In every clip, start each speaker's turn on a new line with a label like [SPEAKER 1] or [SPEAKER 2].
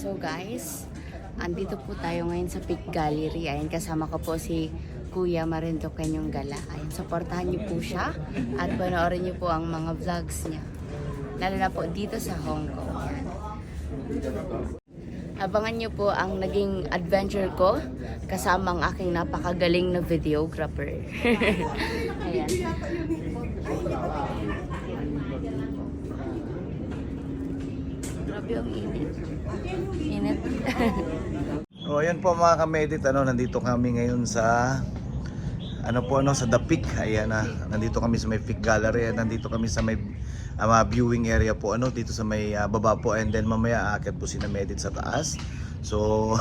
[SPEAKER 1] So guys, andito po tayo ngayon sa Peak Gallery. Ayan, kasama ko po si Kuya Marinto Kanyong Gala. Ayan, supportahan niyo po siya at panoorin niyo po ang mga vlogs niya. Lalo na po dito sa Hong Kong. Ayan. Abangan niyo po ang naging adventure ko kasama ang aking napakagaling na videographer. Ayan. Grabe ang init. Init.
[SPEAKER 2] O ayan po mga kamedit, nandito kami ngayon sa sa The Peak. Ayan nandito kami sa may Peak Gallery. Nandito kami sa may viewing area po dito sa may baba po, and then mamaya aakyat po si na Medit sa taas. So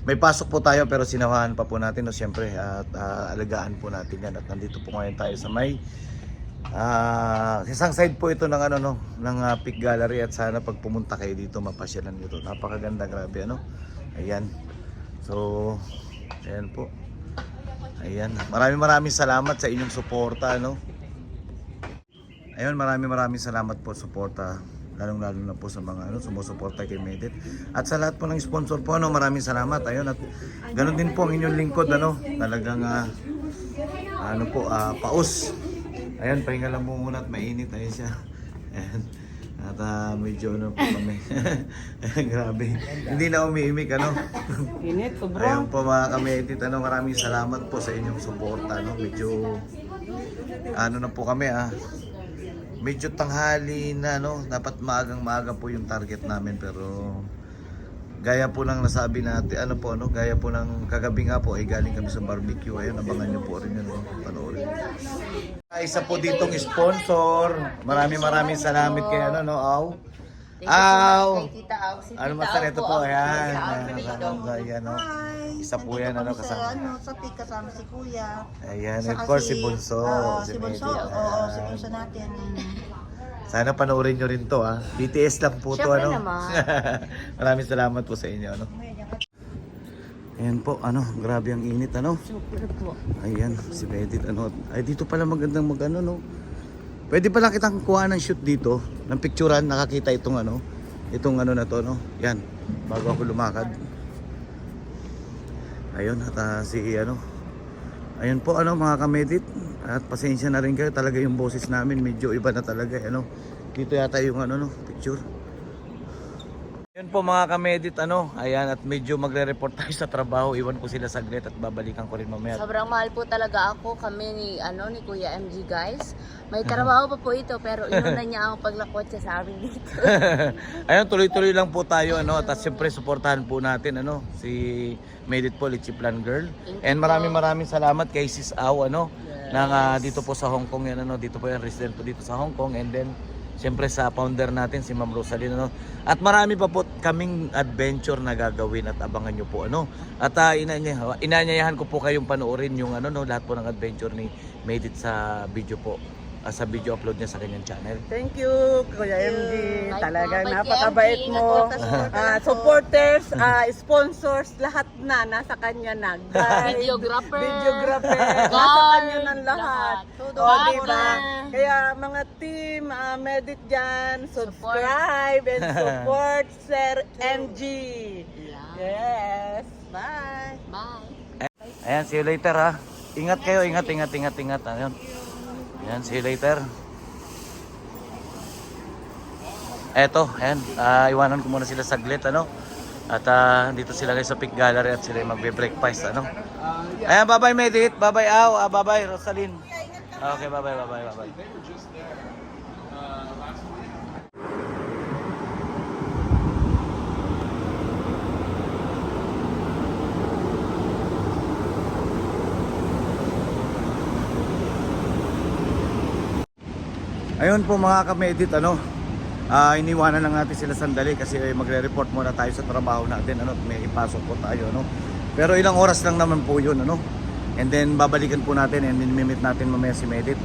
[SPEAKER 2] may pasok po tayo pero sinawahan pa po natin siyempre at alagaan po natin yan. At nandito po ngayon tayo sa may isang side po ito ng ng Peak Gallery, at sana pag pumunta kayo dito mapasyalan niyo to. Napakaganda, grabe Ayan. So ayan po. Ayan. Maraming salamat sa inyong suporta Ayun, maraming salamat po suporta, lalong-lalo na po sa mga sumusuporta kay Medit. At sa lahat po ng sponsor po maraming salamat. Ayun, at ganoon din po ang inyong lingkod talagang paus. Ayun, pahinga lang po muna at mainit siya. Ayan. At medyo po kami. Grabe. Hindi na umiimik
[SPEAKER 1] Init, sobra.
[SPEAKER 2] Ayun po mga kamedit, maraming salamat po sa inyong suporta Medyo na po kami medyo tanghali na dapat maaga po yung target namin, pero gaya po ng nasabi natin gaya po ng kagabi nga po ay galing kami sa barbecue. Ayun, abangan niyo po rin yun panoorin. Isa po ditong sponsor. Maraming salamat kay Aw. Ano masarap ito po, ayan. Isa po yan kasama.
[SPEAKER 3] Sa Peak kasama si Kuya.
[SPEAKER 2] Ayan, of course si Bunso.
[SPEAKER 3] Si Bunso, si Bunso natin.
[SPEAKER 2] Sana panoorin nyo rin to BTS lang po to
[SPEAKER 1] Siyempre naman.
[SPEAKER 2] Maraming salamat po sa inyo Ayan po, grabe ang init
[SPEAKER 1] Super po.
[SPEAKER 2] Ayan, si Medit ay dito pala magandang Pwede pala kitang kuha ng shoot dito, ng picturean, nakakita itong itong na to Yan, bago ako lumakad. Ayun, at ayun po mga kamedit, at pasensya na rin kayo, talaga yung boses namin medyo iba na talaga dito yata yung picture. Ayun po mga kamedit, ayan, at medyo magre-report tayo sa trabaho. Iwan ko sila saglit at babalikan ko rin mamaya.
[SPEAKER 1] Sobrang mahal po talaga kami ni Kuya MG guys. May trabaho pa po ito pero inuna niya ang paglakwat siya sa amin dito.
[SPEAKER 2] Ayun, tuloy-tuloy lang po tayo at siyempre suportahan po natin si Medit po, Litchi Plan Girl. And maraming salamat kay Sis Aw dito po sa Hong Kong yan dito po yan, resident po dito sa Hong Kong, and then siyempre sa founder natin si Ma'am Rosaline at marami pa po kaming adventure na gagawin, at abangan nyo po at inanyayahan ko po kayong panoorin yung lahat po ng adventure ni Medit sa video po, sa video upload niya sa kanyang channel.
[SPEAKER 3] Thank you, Kuya MG.
[SPEAKER 1] Bye
[SPEAKER 3] Talagang
[SPEAKER 1] po, bye,
[SPEAKER 3] napakabait
[SPEAKER 1] MG.
[SPEAKER 3] mo. Supporters, sponsors, lahat nasa kanya na. Guide,
[SPEAKER 1] Videographer.
[SPEAKER 3] Nasa kanya ng lahat.
[SPEAKER 1] Bye,
[SPEAKER 3] Diba?
[SPEAKER 1] bye.
[SPEAKER 3] Kaya mga team, Medit dyan, subscribe and support Sir MG. Yes. Bye.
[SPEAKER 1] Bye.
[SPEAKER 2] Ayan, see you later Ingat kayo, ingat. Ayun. Ayan, see you later. Eto, ayan, iwanan ko muna sila saglit at dito sila guys sa Peak Gallery at sila magbe-breakfast Ayan, bye-bye Medit, bye-bye Aw, bye-bye Rosaline. Okay, bye-bye. Ayun po mga kamedit, iniwanan lang natin sila sandali kasi magre-report muna tayo sa trabaho natin may ipasok po tayo pero ilang oras lang naman po yun and then babalikan po natin, and then mimit natin mamaya si Medit.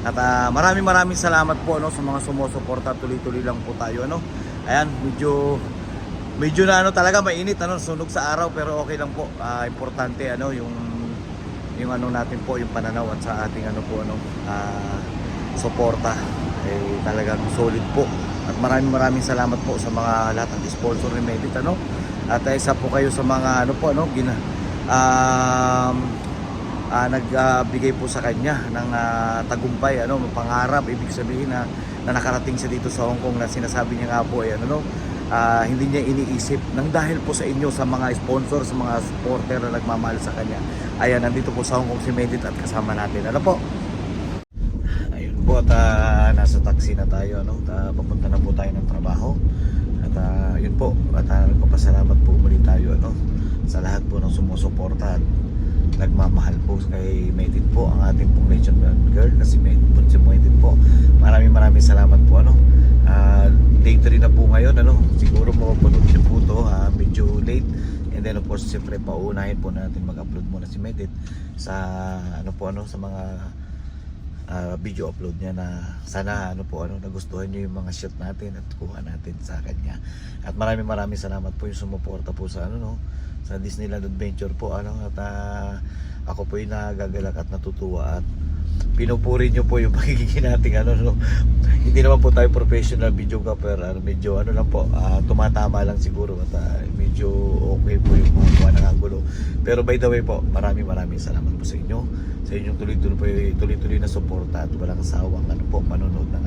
[SPEAKER 2] At maraming salamat po sa mga sumusuporta, tuloy-tuloy lang po tayo ayan, medyo na talaga mainit sunog sa araw, pero okay lang po. Importante yung natin po, yung pananaw at sa ating suporta ay talagang solid po. At maraming salamat po sa mga lahat ng sponsor ni Medit At isa po kayo sa mga ano po ano nagbigay po sa kanya ng tagumpay, ano, pangarap. Ibig sabihin na nakarating siya dito sa Hong Kong, na sinasabi niya nga po ay ano, hindi niya iniisip nang dahil po sa inyo, sa mga sponsor, sa mga supporter na nagmamahal sa kanya. Ayan, nandito po sa Hong Kong si Medit at kasama natin. Ano po? Ayun po, at nasa taxi na tayo, ano, papunta na po tayo ng trabaho. At yun po, at nagpapasalamat po muli tayo, ano, sa lahat po ng sumusuporta at nagmamahal po kay Medit po, ang ating pong Legend Girl na si Medit po. Maraming salamat po, ano. Day 3 na po ngayon, ano, siguro mapapanood niyo po to, medyo late, and then of course siyempre paunahin po natin mag-upload muna si Medit sa ano po, ano, sa mga video upload niya, na sana ano po, ano, nagustuhan niyo yung mga shot natin at kuha natin sa kanya. At maraming salamat po yung sumuporta po sa ano, no, sa Disneyland Adventure po, ano. At ako po yung nagagalak at natutuwa at pinupuri nyo po yung pagiging nating ano, no. Hindi naman po tayo professional videographer, medyo ano lang po, tumatama lang siguro at medyo okay po yung mga ng angulo. Pero by the way po, maraming salamat po sa inyo, sa inyong tuloy-tuloy na suporta at walang sawang ano po manonood ng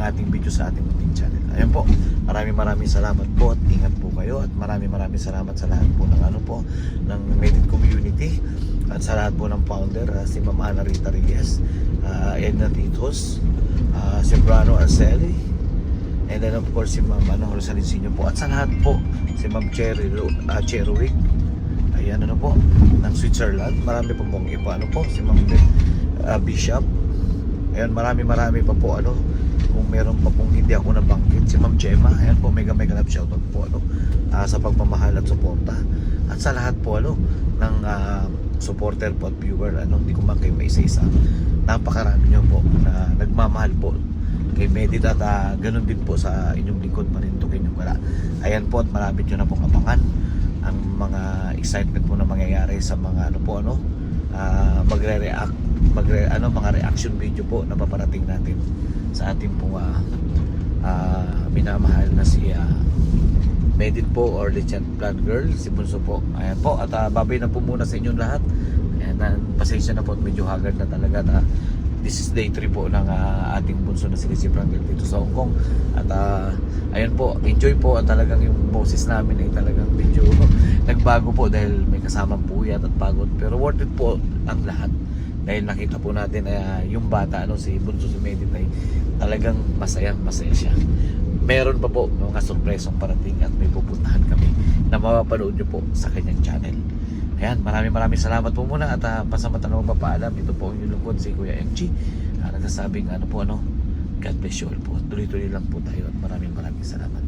[SPEAKER 2] ating video sa ating munting channel. Ayan po, maraming salamat po at ingat po kayo, at maraming salamat sa lahat po ng ano po ng Medit community, at sa lahat po ng founder, si Ma'am Ana Rita Reyes, Edna Titos, si Brano Arceli, and then of course si Ma'am Rosalinsinyo po, at sa lahat po si Ma'am Cherwick, ayan, ano po, ng Switzerland. Marami pa pong iba, ano po, si Ma'am Bishop, ayan, marami pa po, ano, kung meron pa pong hindi ako nabanggit, si Ma'am Gemma, ayan po, mega love shoutout po, ano, sa pagmamahal at suporta, at sa lahat po, ano, ng supporter po at viewer, ano, hindi ko man kayo maisa-isa, napakarami nyo po na nagmamahal po kay Medit, at ganun din po sa inyong lingkod Marinduque yung wala. Ayan po, at marami nyo na pong abangan ang mga excitement po na mangyayari sa mga ano po, ano, magre-react, mga reaction video po na paparating natin sa ating pong minamahal na si Medit po, or Legend Plan Girl, si Bunso po. Ayan po, at babay na po muna sa inyong lahat. Ayan, pasensya na po, medyo haggard na talaga. This is day 3 po ng ating bunso na si Legend Plan Girl dito sa Hong Kong. At ayun po, enjoy po, at talagang yung boses namin ay talagang medyo nagbago po dahil may kasamang puyat at pagod. Pero worth it po ang lahat, dahil nakita po natin yung bata, ano, si Bunso, si Medit, ay talagang masaya siya. Meron pa po mga surpresong parating, at may pupuntahan kami na mapapanood nyo po sa kanyang channel. Ayan, maraming salamat po muna, at pasamantala mo papaalam, ito po ang inyong lungkod, si Kuya MG, nagsasabing ano po, ano, God bless you all po. Tuloy-tuloy lang po tayo, at maraming salamat.